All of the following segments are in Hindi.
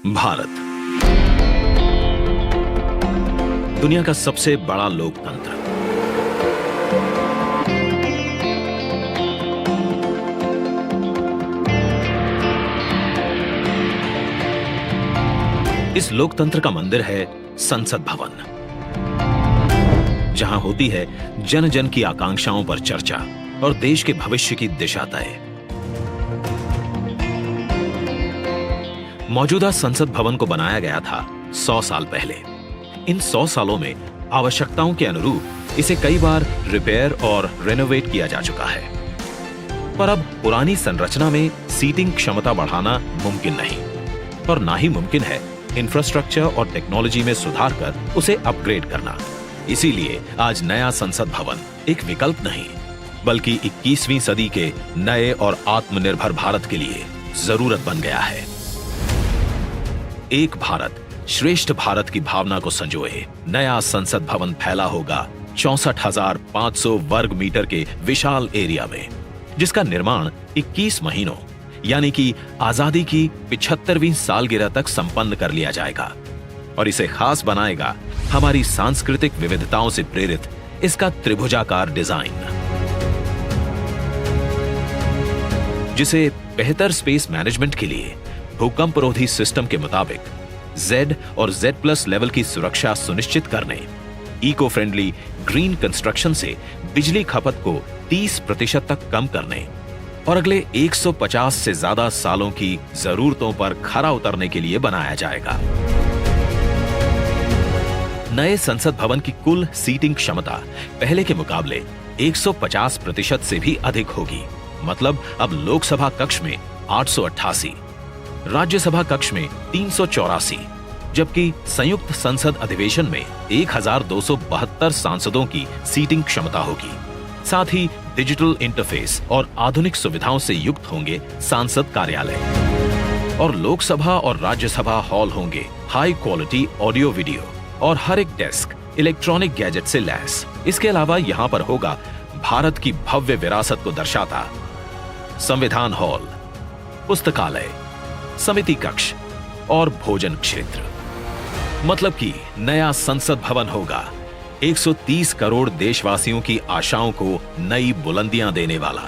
भारत दुनिया का सबसे बड़ा लोकतंत्र। इस लोकतंत्र का मंदिर है संसद भवन, जहां होती है जन जन की आकांक्षाओं पर चर्चा और देश के भविष्य की दिशा तय। मौजूदा संसद भवन को बनाया गया था 100 साल पहले। इन 100 सालों में आवश्यकताओं के अनुरूप इसे कई बार रिपेयर और रेनोवेट किया जा चुका है, पर अब पुरानी संरचना में सीटिंग क्षमता बढ़ाना मुमकिन नहीं और ना ही मुमकिन है इंफ्रास्ट्रक्चर और टेक्नोलॉजी में सुधार कर उसे अपग्रेड करना। इसीलिए आज नया संसद भवन एक विकल्प नहीं, बल्कि 21वीं सदी के नए और आत्मनिर्भर भारत के लिए जरूरत बन गया है। एक भारत श्रेष्ठ भारत की भावना को संजोए नया संसद भवन फैला होगा 64,500 वर्ग मीटर के विशाल एरिया में, जिसका निर्माण 21 महीनों यानी कि आजादी की 75वीं सालगिरह तक संपन्न कर लिया जाएगा। और इसे खास बनाएगा हमारी सांस्कृतिक विविधताओं से प्रेरित इसका त्रिभुजाकार डिजाइन, जिसे बेहतर स्पेस मैनेजमेंट के लिए भूकंपरोधी सिस्टम के मुताबिक Z और Z+ लेवल की सुरक्षा सुनिश्चित करने, इको फ्रेंडली ग्रीन कंस्ट्रक्शन से बिजली खपत को 30% तक कम करने और अगले 150 से ज्यादा सालों की जरूरतों पर खरा उतरने के लिए बनाया जाएगा। नए संसद भवन की कुल सीटिंग क्षमता पहले के मुकाबले 150% से भी अधिक होगी। मतलब अब लोकसभा कक्ष में 888, राज्यसभा कक्ष में 384, जबकि संयुक्त संसद अधिवेशन में 1272 सांसदों की सीटिंग क्षमता होगी। साथ ही डिजिटल इंटरफेस और आधुनिक सुविधाओं से युक्त होंगे सांसद कार्यालय और लोकसभा और राज्यसभा हॉल होंगे हाई क्वालिटी ऑडियो वीडियो और हर एक डेस्क इलेक्ट्रॉनिक गैजेट से लैस। इसके अलावा यहां पर होगा भारत की भव्य विरासत को दर्शाता संविधान हॉल, पुस्तकालय, समिति कक्ष और भोजन क्षेत्र। मतलब कि नया संसद भवन होगा 130 करोड़ देशवासियों की आशाओं को नई बुलंदियां देने वाला,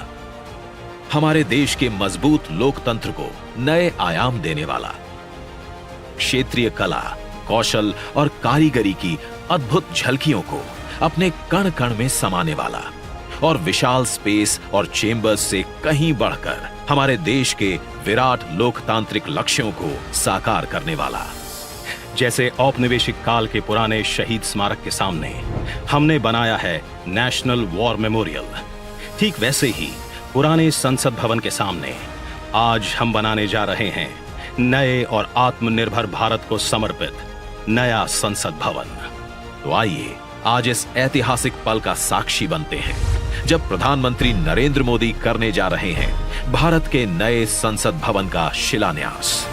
हमारे देश के मजबूत लोकतंत्र को नए आयाम देने वाला, क्षेत्रीय कला, कौशल और कारीगरी की अद्भुत झलकियों को अपने कण कण में समाने वाला और विशाल स्पेस और चेंबर्स से कहीं बढ़कर हमारे देश के विराट लोकतांत्रिक लक्ष्यों को साकार करने वाला। जैसे औपनिवेशिक काल के पुराने शहीद स्मारक के सामने हमने बनाया है नेशनल वॉर मेमोरियल, ठीक वैसे ही पुराने संसद भवन के सामने आज हम बनाने जा रहे हैं नए और आत्मनिर्भर भारत को समर्पित नया संसद भवन। तो आइए आज इस ऐतिहासिक पल का साक्षी बनते हैं, जब प्रधानमंत्री नरेंद्र मोदी करने जा रहे हैं भारत के नए संसद भवन का शिलान्यास।